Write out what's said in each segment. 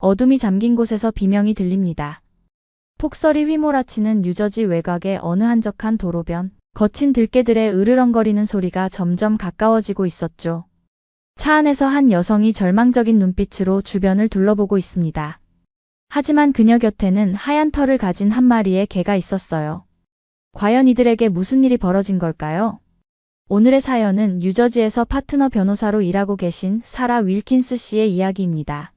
어둠이 잠긴 곳에서 비명이 들립니다. 폭설이 휘몰아치는 뉴저지 외곽의 어느 한적한 도로변, 거친 들개들의 으르렁거리는 소리가 점점 가까워지고 있었죠. 차 안에서 한 여성이 절망적인 눈빛으로 주변을 둘러보고 있습니다. 하지만 그녀 곁에는 하얀 털을 가진 한 마리의 개가 있었어요. 과연 이들에게 무슨 일이 벌어진 걸까요? 오늘의 사연은 뉴저지에서 파트너 변호사로 일하고 계신 사라 윌킨스 씨의 이야기입니다.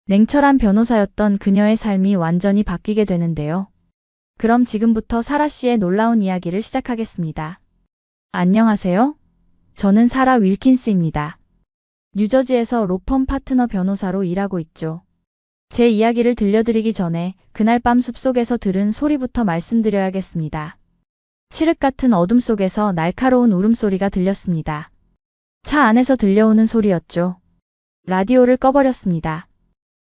냉철한 변호사였던 그녀의 삶이 완전히 바뀌게 되는데요. 그럼 지금부터 사라 씨의 놀라운 이야기를 시작하겠습니다. 안녕하세요. 저는 사라 윌킨스입니다. 뉴저지에서 로펌 파트너 변호사로 일하고 있죠. 제 이야기를 들려드리기 전에 그날 밤 숲속에서 들은 소리부터 말씀드려야겠습니다. 칠흑 같은 어둠 속에서 날카로운 울음소리가 들렸습니다. 차 안에서 들려오는 소리였죠. 라디오를 꺼버렸습니다.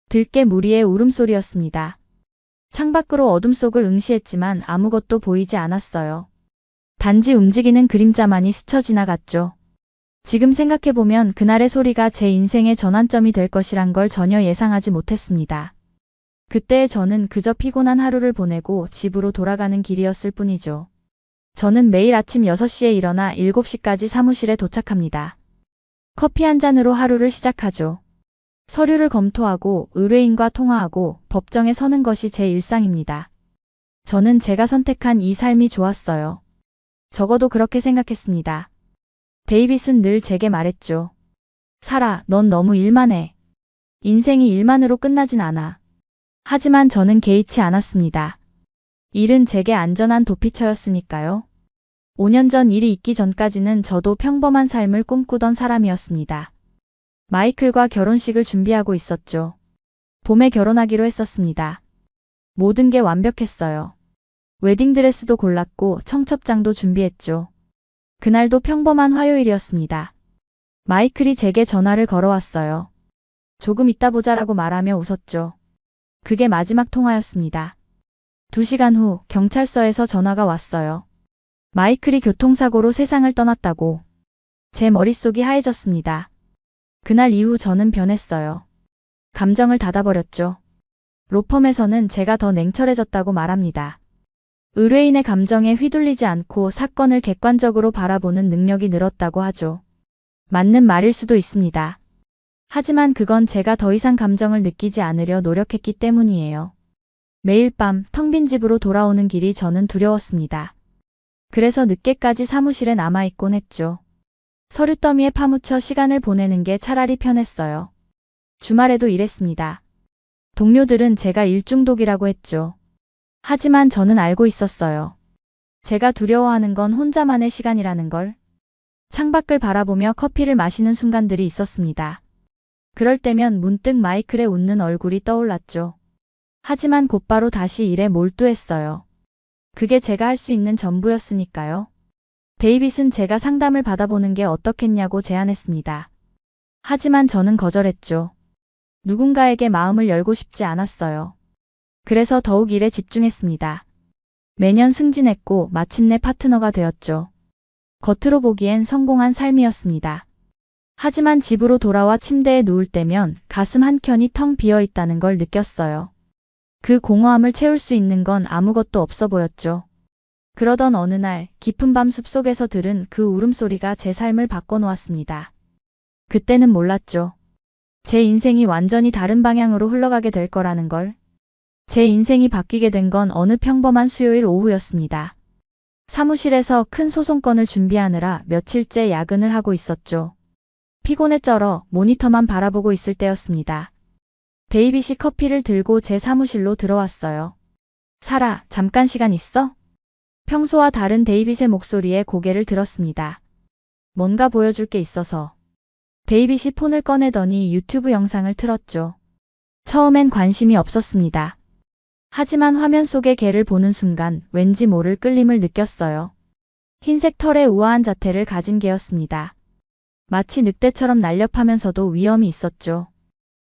들개 무리의 울음소리였습니다. 창밖으로 어둠 속을 응시했지만 아무것도 보이지 않았어요. 단지 움직이는 그림자만이 스쳐 지나갔죠. 지금 생각해보면 그날의 소리가 제 인생의 전환점이 될 것이란 걸 전혀 예상하지 못했습니다. 그때의 저는 그저 피곤한 하루를 보내고 집으로 돌아가는 길이었을 뿐이죠. 저는 매일 아침 6시에 일어나 7시까지 사무실에 도착합니다. 커피 한 잔으로 하루를 시작하죠. 서류를 검토하고 의뢰인과 통화하고 법정에 서는 것이 제 일상입니다. 저는 제가 선택한 이 삶이 좋았어요. 적어도 그렇게 생각했습니다. 데이빗은 늘 제게 말했죠. 사라, 넌 너무 일만 해. 인생이 일만으로 끝나진 않아. 하지만 저는 개의치 않았습니다. 일은 제게 안전한 도피처였으니까요. 5년 전 일이 있기 전까지는 저도 평범한 삶을 꿈꾸던 사람이었습니다. 마이클과 결혼식을 준비하고 있었죠. 봄에 결혼하기로 했었습니다. 모든 게 완벽했어요. 웨딩드레스도 골랐고 청첩장도 준비했죠. 그날도 평범한 화요일이었습니다. 마이클이 제게 전화를 걸어왔어요. 조금 이따 보자라고 말하며 웃었죠. 그게 마지막 통화였습니다. 2시간 후 경찰서에서 전화가 왔어요. 마이클이 교통사고로 세상을 떠났다고. 제 머릿속이 하얘졌습니다. 그날 이후 저는 변했어요. 감정을 닫아버렸죠. 로펌에서는 제가 더 냉철해졌다고 말합니다. 의뢰인의 감정에 휘둘리지 않고 사건을 객관적으로 바라보는 능력이 늘었다고 하죠. 맞는 말일 수도 있습니다. 하지만 그건 제가 더 이상 감정을 느끼지 않으려 노력했기 때문이에요. 매일 밤 텅 빈 집으로 돌아오는 길이 저는 두려웠습니다. 그래서 늦게까지 사무실에 남아있곤 했죠. 서류 더미에 파묻혀 시간을 보내는 게 차라리 편했어요. 주말에도 일했습니다. 동료들은 제가 일중독이라고 했죠. 하지만 저는 알고 있었어요. 제가 두려워하는 건 혼자만의 시간이라는 걸. 창밖을 바라보며 커피를 마시는 순간들이 있었습니다. 그럴 때면 문득 마이클의 웃는 얼굴이 떠올랐죠. 하지만 곧바로 다시 일에 몰두했어요. 그게 제가 할 수 있는 전부였으니까요. 데이빗은 제가 상담을 받아보는 게 어떻겠냐고 제안했습니다. 하지만 저는 거절했죠. 누군가에게 마음을 열고 싶지 않았어요. 그래서 더욱 일에 집중했습니다. 매년 승진했고 마침내 파트너가 되었죠. 겉으로 보기엔 성공한 삶이었습니다. 하지만 집으로 돌아와 침대에 누울 때면 가슴 한켠이 텅 비어 있다는 걸 느꼈어요. 그 공허함을 채울 수 있는 건 아무것도 없어 보였죠. 그러던 어느 날 깊은 밤 숲속에서 들은 그 울음소리가 제 삶을 바꿔놓았습니다. 그때는 몰랐죠. 제 인생이 완전히 다른 방향으로 흘러가게 될 거라는 걸. 제 인생이 바뀌게 된 건 어느 평범한 수요일 오후였습니다. 사무실에서 큰 소송건을 준비하느라 며칠째 야근을 하고 있었죠. 피곤에 쩔어 모니터만 바라보고 있을 때였습니다. 데이빗이 커피를 들고 제 사무실로 들어왔어요. 사라, 잠깐 시간 있어? 평소와 다른 데이빗의 목소리에 고개를 들었습니다. 뭔가 보여줄 게 있어서. 데이빗이 폰을 꺼내더니 유튜브 영상을 틀었죠. 처음엔 관심이 없었습니다. 하지만 화면 속의 개를 보는 순간 왠지 모를 끌림을 느꼈어요. 흰색 털의 우아한 자태를 가진 개였습니다. 마치 늑대처럼 날렵하면서도 위험이 있었죠.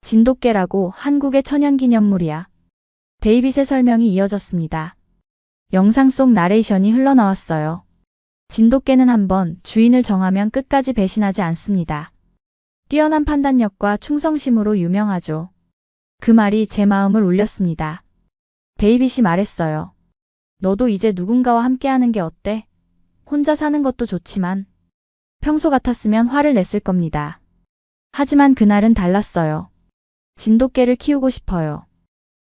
진돗개라고 한국의 천연기념물이야. 데이빗의 설명이 이어졌습니다. 영상 속 나레이션이 흘러나왔어요. 진돗개는 한번 주인을 정하면 끝까지 배신하지 않습니다. 뛰어난 판단력과 충성심으로 유명하죠. 그 말이 제 마음을 울렸습니다. 데이빗이 말했어요. 너도 이제 누군가와 함께하는 게 어때? 혼자 사는 것도 좋지만 평소 같았으면 화를 냈을 겁니다. 하지만 그날은 달랐어요. 진돗개를 키우고 싶어요.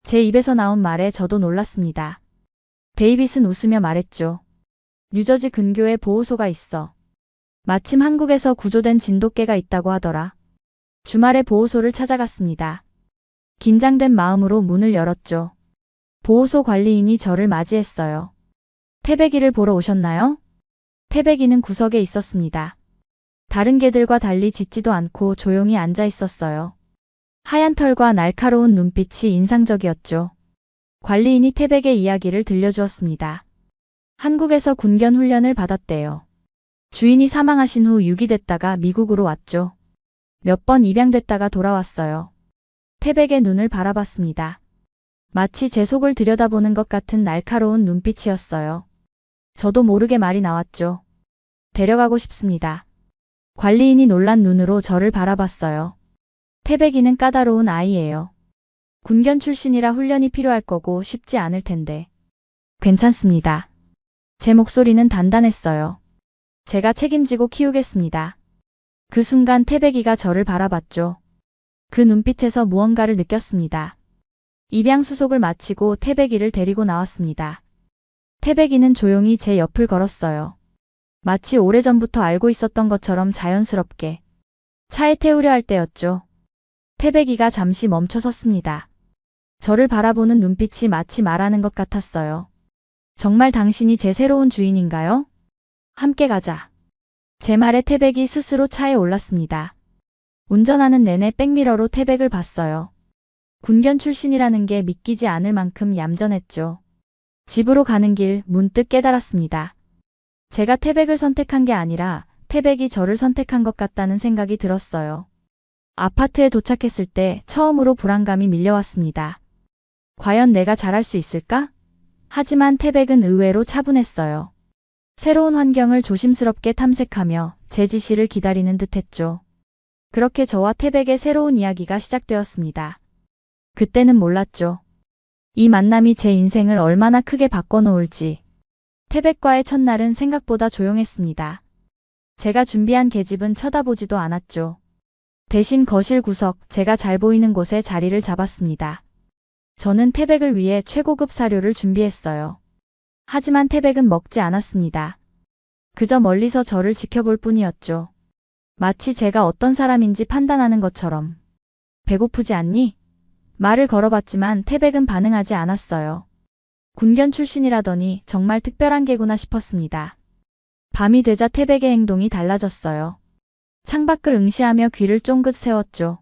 제 입에서 나온 말에 저도 놀랐습니다. 데이빗은 웃으며 말했죠. 뉴저지 근교에 보호소가 있어. 마침 한국에서 구조된 진돗개가 있다고 하더라. 주말에 보호소를 찾아갔습니다. 긴장된 마음으로 문을 열었죠. 보호소 관리인이 저를 맞이했어요. 태백이를 보러 오셨나요? 태백이는 구석에 있었습니다. 다른 개들과 달리 짖지도 않고 조용히 앉아 있었어요. 하얀 털과 날카로운 눈빛이 인상적이었죠. 관리인이 태백의 이야기를 들려주었습니다. 한국에서 군견 훈련을 받았대요. 주인이 사망하신 후 유기됐다가 미국으로 왔죠. 몇 번 입양됐다가 돌아왔어요. 태백의 눈을 바라봤습니다. 마치 제 속을 들여다보는 것 같은 날카로운 눈빛이었어요. 저도 모르게 말이 나왔죠. 데려가고 싶습니다. 관리인이 놀란 눈으로 저를 바라봤어요. 태백이는 까다로운 아이예요. 군견 출신이라 훈련이 필요할 거고 쉽지 않을 텐데. 괜찮습니다. 제 목소리는 단단했어요. 제가 책임지고 키우겠습니다. 그 순간 태백이가 저를 바라봤죠. 그 눈빛에서 무언가를 느꼈습니다. 입양 수속을 마치고 태백이를 데리고 나왔습니다. 태백이는 조용히 제 옆을 걸었어요. 마치 오래전부터 알고 있었던 것처럼 자연스럽게. 차에 태우려 할 때였죠. 태백이가 잠시 멈춰 섰습니다. 저를 바라보는 눈빛이 마치 말하는 것 같았어요. 정말 당신이 제 새로운 주인인가요? 함께 가자. 제 말에 태백이 스스로 차에 올랐습니다. 운전하는 내내 백미러로 태백을 봤어요. 군견 출신이라는 게 믿기지 않을 만큼 얌전했죠. 집으로 가는 길 문득 깨달았습니다. 제가 태백을 선택한 게 아니라 태백이 저를 선택한 것 같다는 생각이 들었어요. 아파트에 도착했을 때 처음으로 불안감이 밀려왔습니다. 과연 내가 잘할 수 있을까? 하지만 태백은 의외로 차분했어요. 새로운 환경을 조심스럽게 탐색하며 제 지시를 기다리는 듯했죠. 그렇게 저와 태백의 새로운 이야기가 시작되었습니다. 그때는 몰랐죠. 이 만남이 제 인생을 얼마나 크게 바꿔놓을지. 태백과의 첫날은 생각보다 조용했습니다. 제가 준비한 계집은 쳐다보지도 않았죠. 대신 거실 구석, 제가 잘 보이는 곳에 자리를 잡았습니다. 저는 태백을 위해 최고급 사료를 준비했어요. 하지만 태백은 먹지 않았습니다. 그저 멀리서 저를 지켜볼 뿐이었죠. 마치 제가 어떤 사람인지 판단하는 것처럼. 배고프지 않니? 말을 걸어봤지만 태백은 반응하지 않았어요. 군견 출신이라더니 정말 특별한 개구나 싶었습니다. 밤이 되자 태백의 행동이 달라졌어요. 창밖을 응시하며 귀를 쫑긋 세웠죠.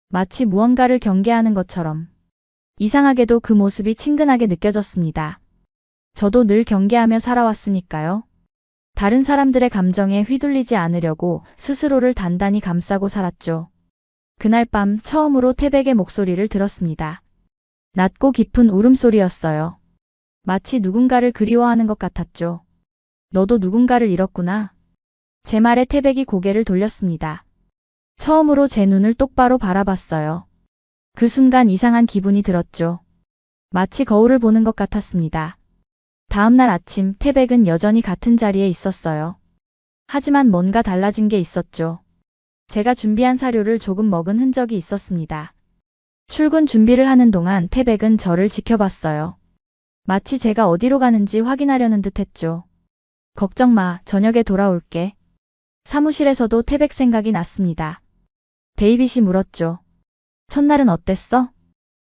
마치 무언가를 경계하는 것처럼. 이상하게도 그 모습이 친근하게 느껴졌습니다. 저도 늘 경계하며 살아왔으니까요. 다른 사람들의 감정에 휘둘리지 않으려고 스스로를 단단히 감싸고 살았죠. 그날 밤 처음으로 태백의 목소리를 들었습니다. 낮고 깊은 울음소리였어요. 마치 누군가를 그리워하는 것 같았죠. 너도 누군가를 잃었구나. 제 말에 태백이 고개를 돌렸습니다. 처음으로 제 눈을 똑바로 바라봤어요. 그 순간 이상한 기분이 들었죠. 마치 거울을 보는 것 같았습니다. 다음날 아침 태백은 여전히 같은 자리에 있었어요. 하지만 뭔가 달라진 게 있었죠. 제가 준비한 사료를 조금 먹은 흔적이 있었습니다. 출근 준비를 하는 동안 태백은 저를 지켜봤어요. 마치 제가 어디로 가는지 확인하려는 듯 했죠. 걱정 마, 저녁에 돌아올게. 사무실에서도 태백 생각이 났습니다. 데이빗이 물었죠. 첫날은 어땠어?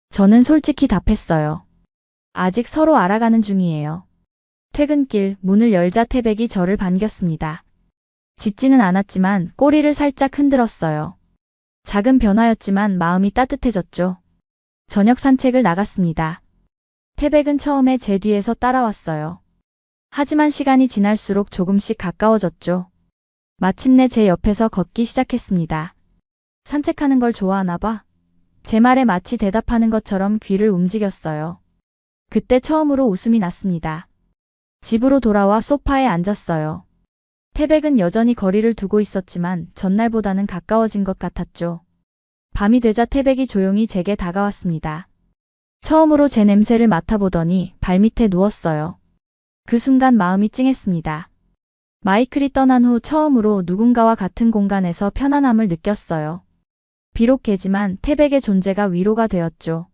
저는 솔직히 답했어요. 아직 서로 알아가는 중이에요. 퇴근길 문을 열자 태백이 저를 반겼습니다. 짖지는 않았지만 꼬리를 살짝 흔들었어요. 작은 변화였지만 마음이 따뜻해졌죠. 저녁 산책을 나갔습니다. 태백은 처음에 제 뒤에서 따라왔어요. 하지만 시간이 지날수록 조금씩 가까워졌죠. 마침내 제 옆에서 걷기 시작했습니다. 산책하는 걸 좋아하나 봐. 제 말에 마치 대답하는 것처럼 귀를 움직였어요. 그때 처음으로 웃음이 났습니다. 집으로 돌아와 소파에 앉았어요. 태백은 여전히 거리를 두고 있었지만 전날보다는 가까워진 것 같았죠. 밤이 되자 태백이 조용히 제게 다가왔습니다. 처음으로 제 냄새를 맡아보더니 발밑에 누웠어요. 그 순간 마음이 찡했습니다. 마이클이 떠난 후 처음으로 누군가와 같은 공간에서 편안함을 느꼈어요. 비록 개지만 태백의 존재가 위로가 되었죠.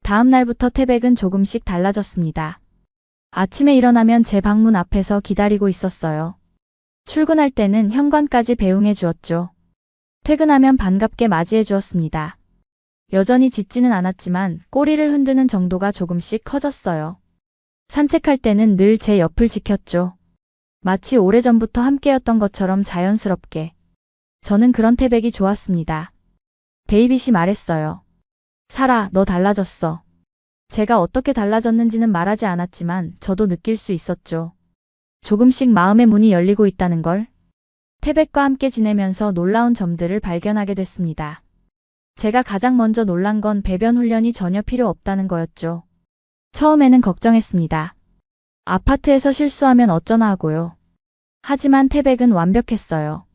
다음 날부터 태백은 조금씩 달라졌습니다. 아침에 일어나면 제 방문 앞에서 기다리고 있었어요. 출근할 때는 현관까지 배웅해 주었죠. 퇴근하면 반갑게 맞이해 주었습니다. 여전히 짖지는 않았지만 꼬리를 흔드는 정도가 조금씩 커졌어요. 산책할 때는 늘 제 옆을 지켰죠. 마치 오래전부터 함께였던 것처럼 자연스럽게. 저는 그런 태백이 좋았습니다. 데이빗이 말했어요. 사라, 너 달라졌어. 제가 어떻게 달라졌는지는 말하지 않았지만 저도 느낄 수 있었죠. 조금씩 마음의 문이 열리고 있다는 걸. 태백과 함께 지내면서 놀라운 점들을 발견하게 됐습니다. 제가 가장 먼저 놀란 건 배변 훈련이 전혀 필요 없다는 거였죠. 처음에는 걱정했습니다. 아파트에서 실수하면 어쩌나 하고요. 하지만 태백은 완벽했어요.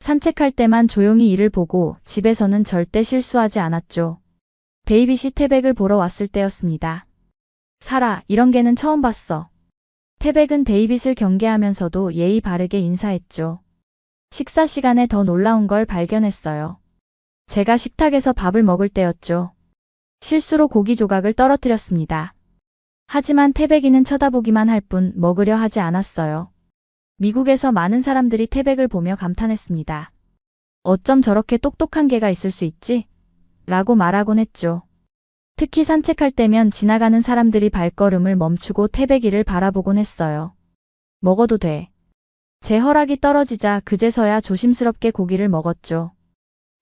산책할 때만 조용히 이를 보고 집에서는 절대 실수하지 않았죠. 데이빗이 태백을 보러 왔을 때였습니다. 사라, 이런 개는 처음 봤어. 태백은 데이빗을 경계하면서도 예의 바르게 인사했죠. 식사 시간에 더 놀라운 걸 발견했어요. 제가 식탁에서 밥을 먹을 때였죠. 실수로 고기 조각을 떨어뜨렸습니다. 하지만 태백이는 쳐다보기만 할 뿐 먹으려 하지 않았어요. 미국에서 많은 사람들이 태백을 보며 감탄했습니다. 어쩜 저렇게 똑똑한 개가 있을 수 있지? 라고 말하곤 했죠. 특히 산책할 때면 지나가는 사람들이 발걸음을 멈추고 태백이를 바라보곤 했어요. 먹어도 돼. 제 허락이 떨어지자 그제서야 조심스럽게 고기를 먹었죠.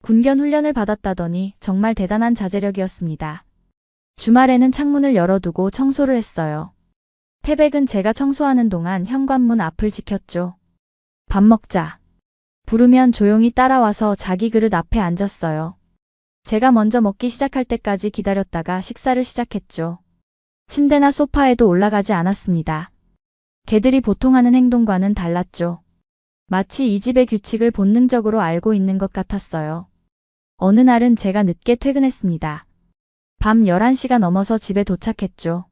군견 훈련을 받았다더니 정말 대단한 자제력이었습니다. 주말에는 창문을 열어두고 청소를 했어요. 태백은 제가 청소하는 동안 현관문 앞을 지켰죠. 밥 먹자. 부르면 조용히 따라와서 자기 그릇 앞에 앉았어요. 제가 먼저 먹기 시작할 때까지 기다렸다가 식사를 시작했죠. 침대나 소파에도 올라가지 않았습니다. 개들이 보통 하는 행동과는 달랐죠. 마치 이 집의 규칙을 본능적으로 알고 있는 것 같았어요. 어느 날은 제가 늦게 퇴근했습니다. 밤 11시가 넘어서 집에 도착했죠.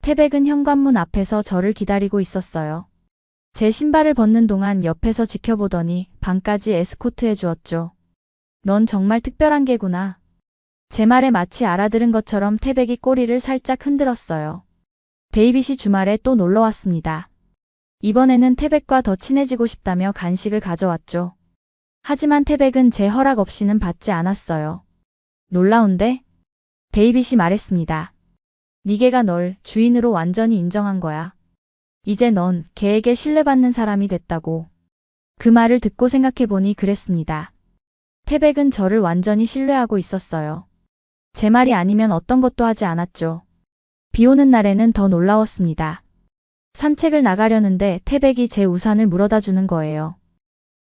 태백은 현관문 앞에서 저를 기다리고 있었어요. 제 신발을 벗는 동안 옆에서 지켜보더니 방까지 에스코트해 주었죠. 넌 정말 특별한 개구나. 제 말에 마치 알아들은 것처럼 태백이 꼬리를 살짝 흔들었어요. 데이빗이 주말에 또 놀러 왔습니다. 이번에는 태백과 더 친해지고 싶다며 간식을 가져왔죠. 하지만 태백은 제 허락 없이는 받지 않았어요. 놀라운데? 데이빗이 말했습니다. 네 개가 널 주인으로 완전히 인정한 거야. 이제 넌 개에게 신뢰받는 사람이 됐다고. 그 말을 듣고 생각해보니 그랬습니다. 태백은 저를 완전히 신뢰하고 있었어요. 제 말이 아니면 어떤 것도 하지 않았죠. 비 오는 날에는 더 놀라웠습니다. 산책을 나가려는데 태백이 제 우산을 물어다 주는 거예요.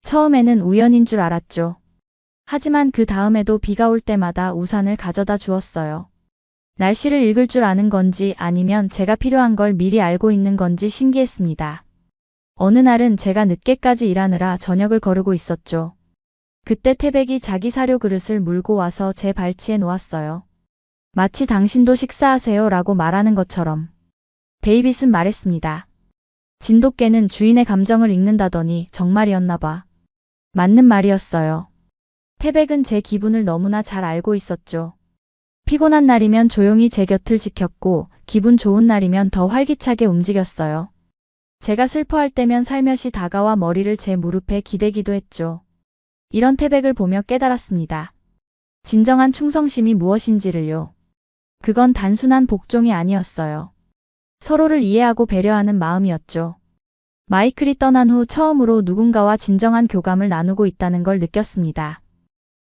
처음에는 우연인 줄 알았죠. 하지만 그 다음에도 비가 올 때마다 우산을 가져다 주었어요. 날씨를 읽을 줄 아는 건지 아니면 제가 필요한 걸 미리 알고 있는 건지 신기했습니다. 어느 날은 제가 늦게까지 일하느라 저녁을 거르고 있었죠. 그때 태백이 자기 사료 그릇을 물고 와서 제 발치에 놓았어요. 마치 당신도 식사하세요 라고 말하는 것처럼. 데이빗은 말했습니다. 진돗개는 주인의 감정을 읽는다더니 정말이었나 봐. 맞는 말이었어요. 태백은 제 기분을 너무나 잘 알고 있었죠. 피곤한 날이면 조용히 제 곁을 지켰고 기분 좋은 날이면 더 활기차게 움직였어요. 제가 슬퍼할 때면 살며시 다가와 머리를 제 무릎에 기대기도 했죠. 이런 태백을 보며 깨달았습니다. 진정한 충성심이 무엇인지를요. 그건 단순한 복종이 아니었어요. 서로를 이해하고 배려하는 마음이었죠. 마이클이 떠난 후 처음으로 누군가와 진정한 교감을 나누고 있다는 걸 느꼈습니다.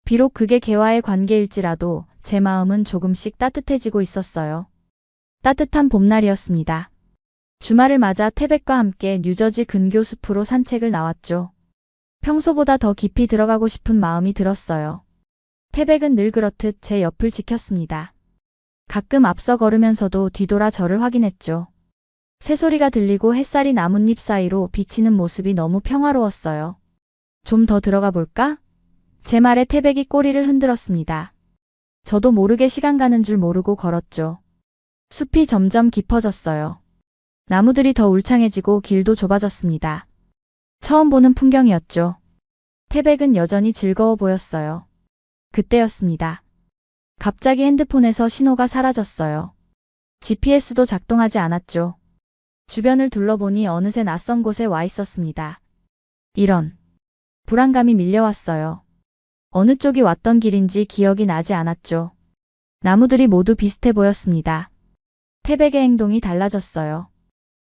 비록 그게 개와의 관계일지라도 제 마음은 조금씩 따뜻해지고 있었어요. 따뜻한 봄날이었습니다. 주말을 맞아 태백과 함께 뉴저지 근교 숲으로 산책을 나왔죠. 평소보다 더 깊이 들어가고 싶은 마음이 들었어요. 태백은 늘 그렇듯 제 옆을 지켰습니다. 가끔 앞서 걸으면서도 뒤돌아 저를 확인했죠. 새소리가 들리고 햇살이 나뭇잎 사이로 비치는 모습이 너무 평화로웠어요. 좀 더 들어가 볼까? 제 말에 태백이 꼬리를 흔들었습니다. 저도 모르게 시간 가는 줄 모르고 걸었죠. 숲이 점점 깊어졌어요. 나무들이 더 울창해지고 길도 좁아졌습니다. 처음 보는 풍경이었죠. 태백은 여전히 즐거워 보였어요. 그때였습니다. 갑자기 핸드폰에서 신호가 사라졌어요. GPS도 작동하지 않았죠. 주변을 둘러보니 어느새 낯선 곳에 와 있었습니다. 이런. 불안감이 밀려왔어요. 어느 쪽이 왔던 길인지 기억이 나지 않았죠. 나무들이 모두 비슷해 보였습니다. 태백의 행동이 달라졌어요.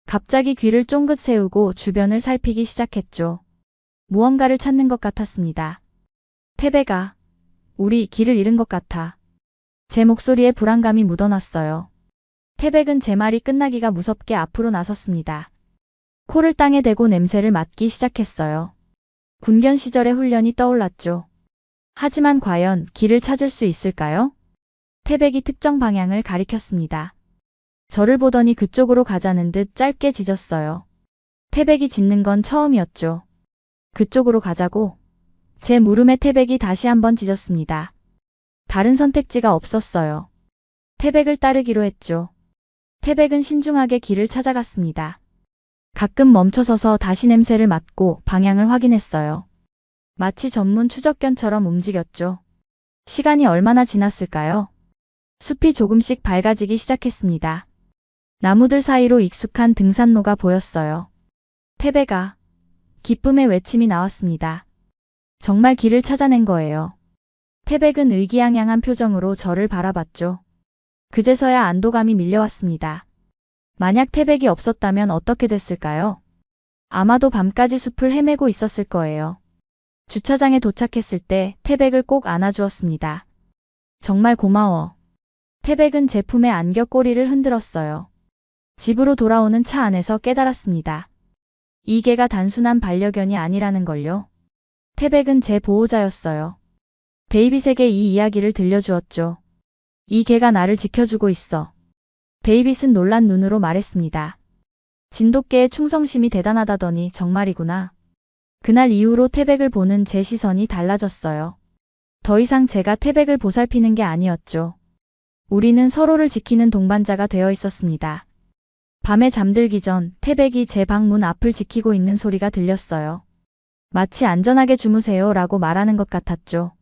갑자기 귀를 쫑긋 세우고 주변을 살피기 시작했죠. 무언가를 찾는 것 같았습니다. 태백아, 우리 길을 잃은 것 같아. 제 목소리에 불안감이 묻어났어요. 태백은 제 말이 끝나기가 무섭게 앞으로 나섰습니다. 코를 땅에 대고 냄새를 맡기 시작했어요. 군견 시절의 훈련이 떠올랐죠. 하지만 과연 길을 찾을 수 있을까요? 태백이 특정 방향을 가리켰습니다. 저를 보더니 그쪽으로 가자는 듯 짧게 짖었어요. 태백이 짖는 건 처음이었죠. 그쪽으로 가자고. 제 물음에 태백이 다시 한번 짖었습니다. 다른 선택지가 없었어요. 태백을 따르기로 했죠. 태백은 신중하게 길을 찾아갔습니다. 가끔 멈춰서서 다시 냄새를 맡고 방향을 확인했어요. 마치 전문 추적견처럼 움직였죠. 시간이 얼마나 지났을까요? 숲이 조금씩 밝아지기 시작했습니다. 나무들 사이로 익숙한 등산로가 보였어요. 태백아, 기쁨의 외침이 나왔습니다. 정말 길을 찾아낸 거예요. 태백은 의기양양한 표정으로 저를 바라봤죠. 그제서야 안도감이 밀려왔습니다. 만약 태백이 없었다면 어떻게 됐을까요? 아마도 밤까지 숲을 헤매고 있었을 거예요. 주차장에 도착했을 때 태백을 꼭 안아주었습니다. 정말 고마워. 태백은 제 품에 안겨 꼬리를 흔들었어요. 집으로 돌아오는 차 안에서 깨달았습니다. 이 개가 단순한 반려견이 아니라는 걸요. 태백은 제 보호자였어요. 데이빗에게 이 이야기를 들려주었죠. 이 개가 나를 지켜주고 있어. 데이빗은 놀란 눈으로 말했습니다. 진돗개의 충성심이 대단하다더니 정말이구나. 그날 이후로 태백을 보는 제 시선이 달라졌어요. 더 이상 제가 태백을 보살피는 게 아니었죠. 우리는 서로를 지키는 동반자가 되어 있었습니다. 밤에 잠들기 전 태백이 제 방 문 앞을 지키고 있는 소리가 들렸어요. 마치 안전하게 주무세요 라고 말하는 것 같았죠.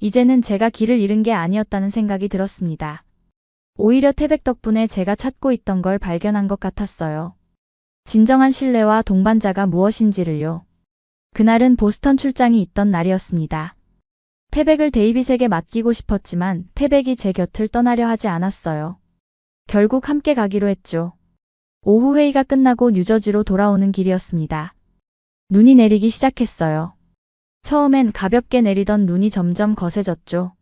이제는 제가 길을 잃은 게 아니었다는 생각이 들었습니다. 오히려 태백 덕분에 제가 찾고 있던 걸 발견한 것 같았어요. 진정한 신뢰와 동반자가 무엇인지를요. 그날은 보스턴 출장이 있던 날이었습니다. 태백을 데이빗에게 맡기고 싶었지만 태백이 제 곁을 떠나려 하지 않았어요. 결국 함께 가기로 했죠. 오후 회의가 끝나고 뉴저지로 돌아오는 길이었습니다. 눈이 내리기 시작했어요. 처음엔 가볍게 내리던 눈이 점점 거세졌죠.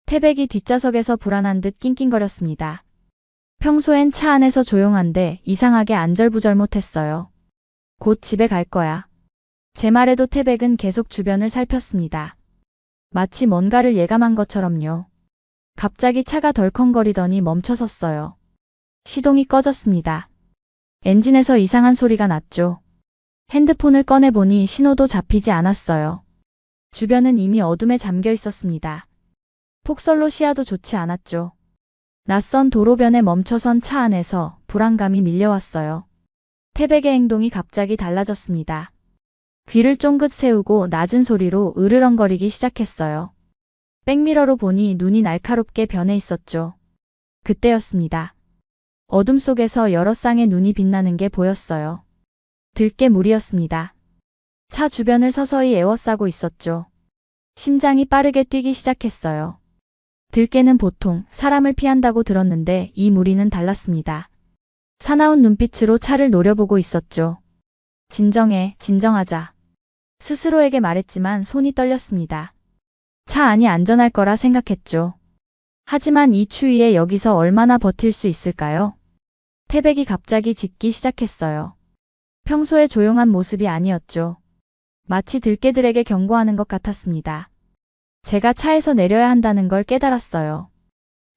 태백이 뒷좌석에서 불안한 듯 낑낑거렸습니다. 평소엔 차 안에서 조용한데 이상하게 안절부절 못했어요. 곧 집에 갈 거야. 제 말에도 태백은 계속 주변을 살폈습니다. 마치 뭔가를 예감한 것처럼요. 갑자기 차가 덜컹거리더니 멈춰섰어요. 시동이 꺼졌습니다. 엔진에서 이상한 소리가 났죠. 핸드폰을 꺼내보니 신호도 잡히지 않았어요. 주변은 이미 어둠에 잠겨 있었습니다. 폭설로 시야도 좋지 않았죠. 낯선 도로변에 멈춰선 차 안에서 불안감이 밀려왔어요. 태백의 행동이 갑자기 달라졌습니다. 귀를 쫑긋 세우고 낮은 소리로 으르렁거리기 시작했어요. 백미러로 보니 눈이 날카롭게 변해 있었죠. 그때였습니다. 어둠 속에서 여러 쌍의 눈이 빛나는 게 보였어요. 들깨 물이었습니다. 차 주변을 서서히 에워싸고 있었죠. 심장이 빠르게 뛰기 시작했어요. 들깨는 보통 사람을 피한다고 들었는데 이 무리는 달랐습니다. 사나운 눈빛으로 차를 노려보고 있었죠. 진정해, 진정하자. 스스로에게 말했지만 손이 떨렸습니다. 차 안이 안전할 거라 생각했죠. 하지만 이 추위에 여기서 얼마나 버틸 수 있을까요? 태백이 갑자기 짖기 시작했어요. 평소에 조용한 모습이 아니었죠. 마치 들깨들에게 경고하는 것 같았습니다. 제가 차에서 내려야 한다는 걸 깨달았어요.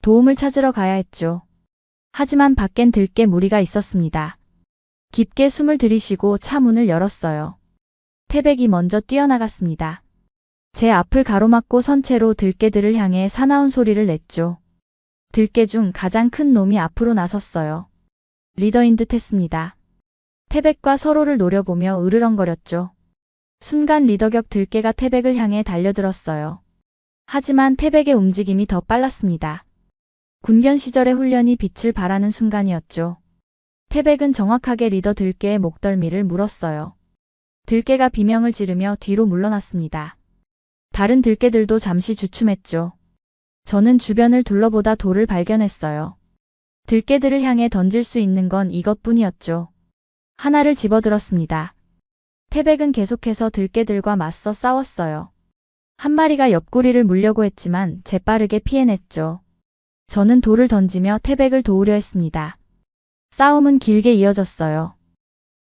도움을 찾으러 가야 했죠. 하지만 밖엔 들깨 무리가 있었습니다. 깊게 숨을 들이쉬고 차 문을 열었어요. 태백이 먼저 뛰어나갔습니다. 제 앞을 가로막고 선 채로 들깨들을 향해 사나운 소리를 냈죠. 들깨 중 가장 큰 놈이 앞으로 나섰어요. 리더인 듯 했습니다. 태백과 서로를 노려보며 으르렁거렸죠. 순간 리더격 들깨가 태백을 향해 달려들었어요. 하지만 태백의 움직임이 더 빨랐습니다. 군견 시절의 훈련이 빛을 발하는 순간이었죠. 태백은 정확하게 리더 들깨의 목덜미를 물었어요. 들깨가 비명을 지르며 뒤로 물러났습니다. 다른 들깨들도 잠시 주춤했죠. 저는 주변을 둘러보다 돌을 발견했어요. 들깨들을 향해 던질 수 있는 건 이것뿐이었죠. 하나를 집어들었습니다. 태백은 계속해서 들깨들과 맞서 싸웠어요. 한 마리가 옆구리를 물려고 했지만 재빠르게 피해냈죠. 저는 돌을 던지며 태백을 도우려 했습니다. 싸움은 길게 이어졌어요.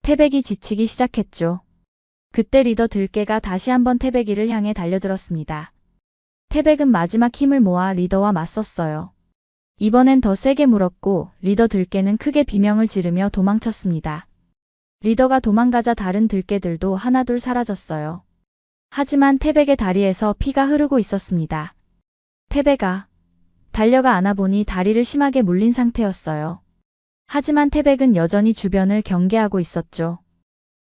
태백이 지치기 시작했죠. 그때 리더 들깨가 다시 한번 태백이를 향해 달려들었습니다. 태백은 마지막 힘을 모아 리더와 맞섰어요. 이번엔 더 세게 물었고 리더 들깨는 크게 비명을 지르며 도망쳤습니다. 리더가 도망가자 다른 들깨들도 하나둘 사라졌어요. 하지만 태백의 다리에서 피가 흐르고 있었습니다. 태백아. 달려가 안아보니 다리를 심하게 물린 상태였어요. 하지만 태백은 여전히 주변을 경계하고 있었죠.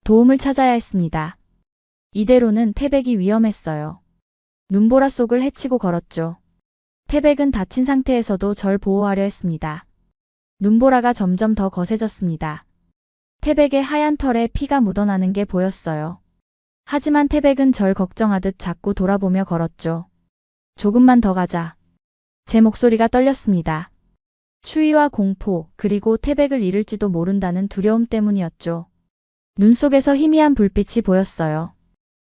도움을 찾아야 했습니다. 이대로는 태백이 위험했어요. 눈보라 속을 헤치고 걸었죠. 태백은 다친 상태에서도 절 보호하려 했습니다. 눈보라가 점점 더 거세졌습니다. 태백의 하얀 털에 피가 묻어나는 게 보였어요. 하지만 태백은 절 걱정하듯 자꾸 돌아보며 걸었죠. 조금만 더 가자. 제 목소리가 떨렸습니다. 추위와 공포, 그리고 태백을 잃을지도 모른다는 두려움 때문이었죠. 눈 속에서 희미한 불빛이 보였어요.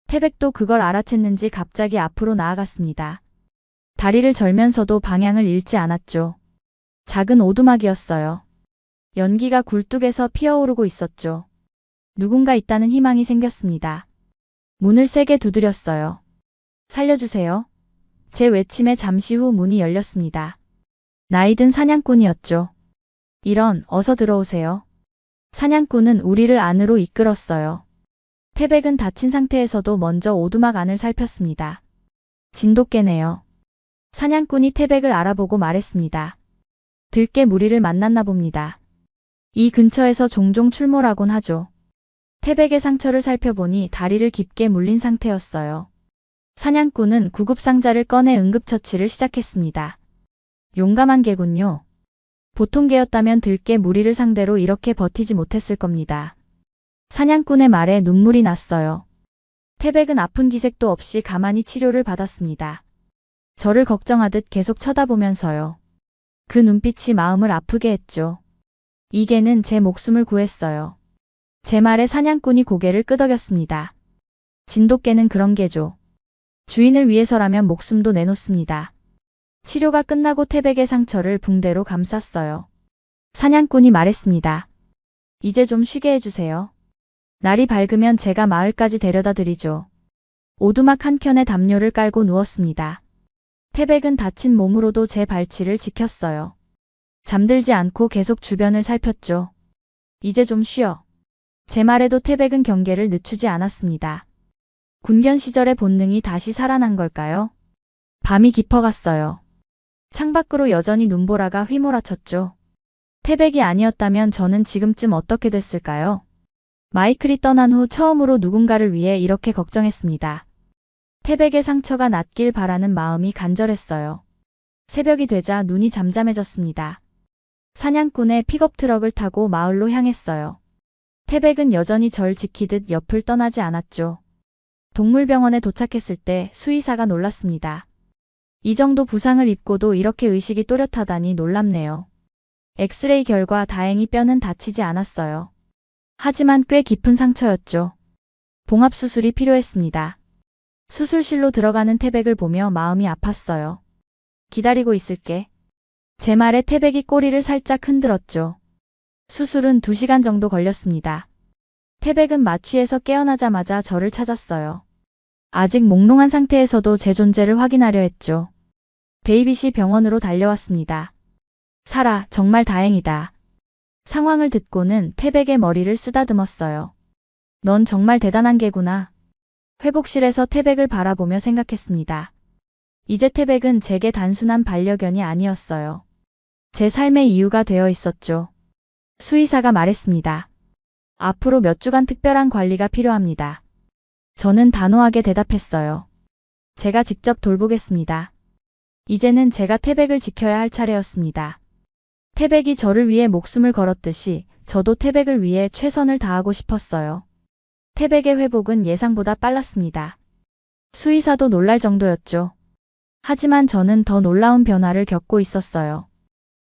태백도 그걸 알아챘는지 갑자기 앞으로 나아갔습니다. 다리를 절면서도 방향을 잃지 않았죠. 작은 오두막이었어요. 연기가 굴뚝에서 피어오르고 있었죠. 누군가 있다는 희망이 생겼습니다. 문을 세게 두드렸어요. 살려주세요. 제 외침에 잠시 후 문이 열렸습니다. 나이든 사냥꾼이었죠. 이런, 어서 들어오세요. 사냥꾼은 우리를 안으로 이끌었어요. 태백은 다친 상태에서도 먼저 오두막 안을 살폈습니다. 진돗개네요. 사냥꾼이 태백을 알아보고 말했습니다. 들깨 무리를 만났나 봅니다. 이 근처에서 종종 출몰하곤 하죠. 태백의 상처를 살펴보니 다리를 깊게 물린 상태였어요. 사냥꾼은 구급상자를 꺼내 응급처치를 시작했습니다. 용감한 개군요. 보통 개였다면 들깨 무리를 상대로 이렇게 버티지 못했을 겁니다. 사냥꾼의 말에 눈물이 났어요. 태백은 아픈 기색도 없이 가만히 치료를 받았습니다. 저를 걱정하듯 계속 쳐다보면서요. 그 눈빛이 마음을 아프게 했죠. 이 개는 제 목숨을 구했어요. 제 말에 사냥꾼이 고개를 끄덕였습니다. 진돗개는 그런 개죠. 주인을 위해서라면 목숨도 내놓습니다. 치료가 끝나고 태백의 상처를 붕대로 감쌌어요. 사냥꾼이 말했습니다. 이제 좀 쉬게 해주세요. 날이 밝으면 제가 마을까지 데려다 드리죠. 오두막 한켠에 담요를 깔고 누웠습니다. 태백은 다친 몸으로도 제 발치를 지켰어요. 잠들지 않고 계속 주변을 살폈죠. 이제 좀 쉬어. 제 말에도 태백은 경계를 늦추지 않았습니다. 군견 시절의 본능이 다시 살아난 걸까요? 밤이 깊어갔어요. 창밖으로 여전히 눈보라가 휘몰아쳤죠. 태백이 아니었다면 저는 지금쯤 어떻게 됐을까요? 마이클이 떠난 후 처음으로 누군가를 위해 이렇게 걱정했습니다. 태백의 상처가 낫길 바라는 마음이 간절했어요. 새벽이 되자 눈이 잠잠해졌습니다. 사냥꾼의 픽업 트럭을 타고 마을로 향했어요. 태백은 여전히 절 지키듯 옆을 떠나지 않았죠. 동물병원에 도착했을 때 수의사가 놀랐습니다. 이 정도 부상을 입고도 이렇게 의식이 또렷하다니 놀랍네요. 엑스레이 결과 다행히 뼈는 다치지 않았어요. 하지만 꽤 깊은 상처였죠. 봉합수술이 필요했습니다. 수술실로 들어가는 태백을 보며 마음이 아팠어요. 기다리고 있을게. 제 말에 태백이 꼬리를 살짝 흔들었죠. 수술은 2시간 정도 걸렸습니다. 태백은 마취에서 깨어나자마자 저를 찾았어요. 아직 몽롱한 상태에서도 제 존재를 확인하려 했죠. 데이빗이 병원으로 달려왔습니다. 살아, 정말 다행이다. 상황을 듣고는 태백의 머리를 쓰다듬었어요. 넌 정말 대단한 개구나. 회복실에서 태백을 바라보며 생각했습니다. 이제 태백은 제게 단순한 반려견이 아니었어요. 제 삶의 이유가 되어 있었죠. 수의사가 말했습니다. 앞으로 몇 주간 특별한 관리가 필요합니다. 저는 단호하게 대답했어요. 제가 직접 돌보겠습니다. 이제는 제가 태백을 지켜야 할 차례였습니다. 태백이 저를 위해 목숨을 걸었듯이 저도 태백을 위해 최선을 다하고 싶었어요. 태백의 회복은 예상보다 빨랐습니다. 수의사도 놀랄 정도였죠. 하지만 저는 더 놀라운 변화를 겪고 있었어요.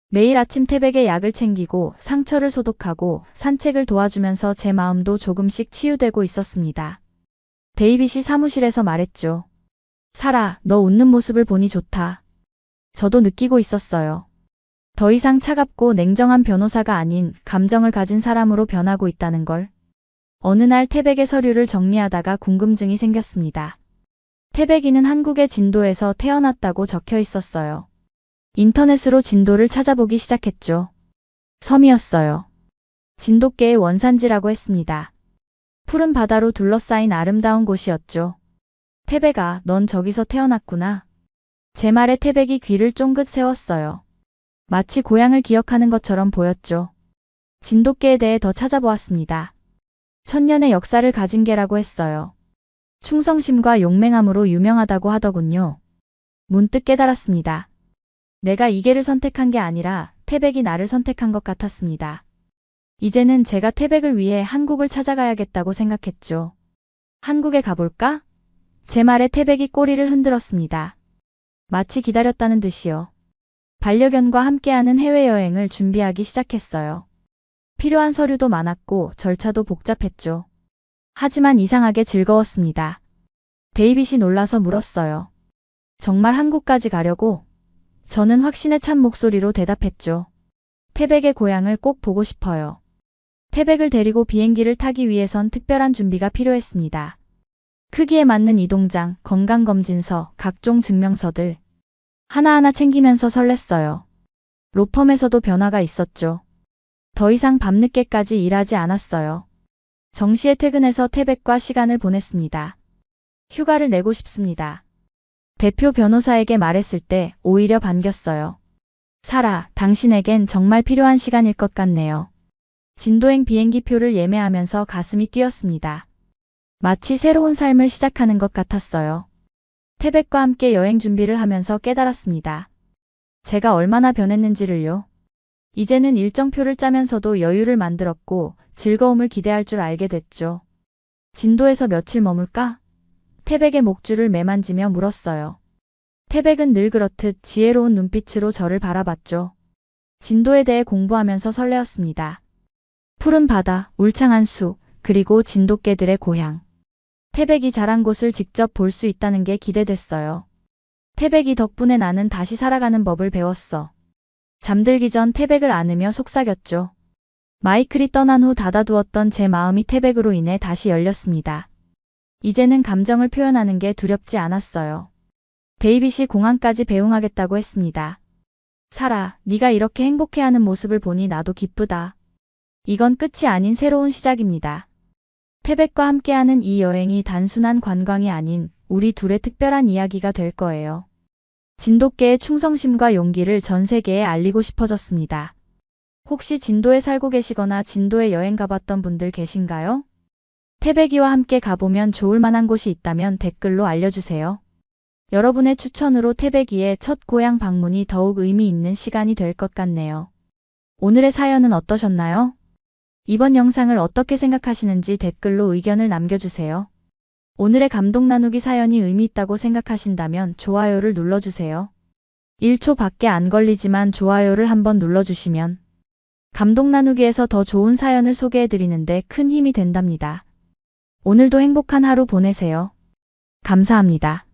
매일 아침 태백의 약을 챙기고 상처를 소독하고 산책을 도와주면서 제 마음도 조금씩 치유되고 있었습니다. 데이빗이 사무실에서 말했죠. 사라, 너 웃는 모습을 보니 좋다. 저도 느끼고 있었어요. 더 이상 차갑고 냉정한 변호사가 아닌 감정을 가진 사람으로 변하고 있다는 걸. 어느 날 태백의 서류를 정리하다가 궁금증이 생겼습니다. 태백이는 한국의 진도에서 태어났다고 적혀 있었어요. 인터넷으로 진도를 찾아보기 시작했죠. 섬이었어요. 진돗개의 원산지라고 했습니다. 푸른 바다로 둘러싸인 아름다운 곳이었죠. 태백아, 넌 저기서 태어났구나. 제 말에 태백이 귀를 쫑긋 세웠어요. 마치 고향을 기억하는 것처럼 보였죠. 진돗개에 대해 더 찾아보았습니다. 천년의 역사를 가진 개라고 했어요. 충성심과 용맹함으로 유명하다고 하더군요. 문득 깨달았습니다. 내가 이 개를 선택한 게 아니라 태백이 나를 선택한 것 같았습니다. 이제는 제가 태백을 위해 한국을 찾아가야겠다고 생각했죠. 한국에 가볼까? 제 말에 태백이 꼬리를 흔들었습니다. 마치 기다렸다는 듯이요. 반려견과 함께하는 해외여행을 준비하기 시작했어요. 필요한 서류도 많았고 절차도 복잡했죠. 하지만 이상하게 즐거웠습니다. 데이빗이 놀라서 물었어요. 정말 한국까지 가려고? 저는 확신에 찬 목소리로 대답했죠. 태백의 고향을 꼭 보고 싶어요. 태백을 데리고 비행기를 타기 위해선 특별한 준비가 필요했습니다. 크기에 맞는 이동장, 건강검진서, 각종 증명서들. 하나하나 챙기면서 설렜어요. 로펌에서도 변화가 있었죠. 더 이상 밤늦게까지 일하지 않았어요. 정시에 퇴근해서 태백과 시간을 보냈습니다. 휴가를 내고 싶습니다. 대표 변호사에게 말했을 때 오히려 반겼어요. 사라, 당신에겐 정말 필요한 시간일 것 같네요. 진도행 비행기표를 예매하면서 가슴이 뛰었습니다. 마치 새로운 삶을 시작하는 것 같았어요. 태백과 함께 여행 준비를 하면서 깨달았습니다. 제가 얼마나 변했는지를요. 이제는 일정표를 짜면서도 여유를 만들었고 즐거움을 기대할 줄 알게 됐죠. 진도에서 며칠 머물까? 태백의 목줄을 매만지며 물었어요. 태백은 늘 그렇듯 지혜로운 눈빛으로 저를 바라봤죠. 진도에 대해 공부하면서 설레었습니다. 푸른 바다, 울창한 숲, 그리고 진돗개들의 고향. 태백이 자란 곳을 직접 볼 수 있다는 게 기대됐어요. 태백이 덕분에 나는 다시 살아가는 법을 배웠어. 잠들기 전 태백을 안으며 속삭였죠. 마이클이 떠난 후 닫아두었던 제 마음이 태백으로 인해 다시 열렸습니다. 이제는 감정을 표현하는 게 두렵지 않았어요. 데이빗이 공항까지 배웅하겠다고 했습니다. 사라, 네가 이렇게 행복해하는 모습을 보니 나도 기쁘다. 이건 끝이 아닌 새로운 시작입니다. 태백과 함께하는 이 여행이 단순한 관광이 아닌 우리 둘의 특별한 이야기가 될 거예요. 진돗개의 충성심과 용기를 전 세계에 알리고 싶어졌습니다. 혹시 진도에 살고 계시거나 진도에 여행 가봤던 분들 계신가요? 태백이와 함께 가보면 좋을 만한 곳이 있다면 댓글로 알려주세요. 여러분의 추천으로 태백이의 첫 고향 방문이 더욱 의미 있는 시간이 될 것 같네요. 오늘의 사연은 어떠셨나요? 이번 영상을 어떻게 생각하시는지 댓글로 의견을 남겨주세요. 오늘의 감동 나누기 사연이 의미 있다고 생각하신다면 좋아요를 눌러주세요. 1초 밖에 안 걸리지만 좋아요를 한번 눌러주시면 감동 나누기에서 더 좋은 사연을 소개해드리는데 큰 힘이 된답니다. 오늘도 행복한 하루 보내세요. 감사합니다.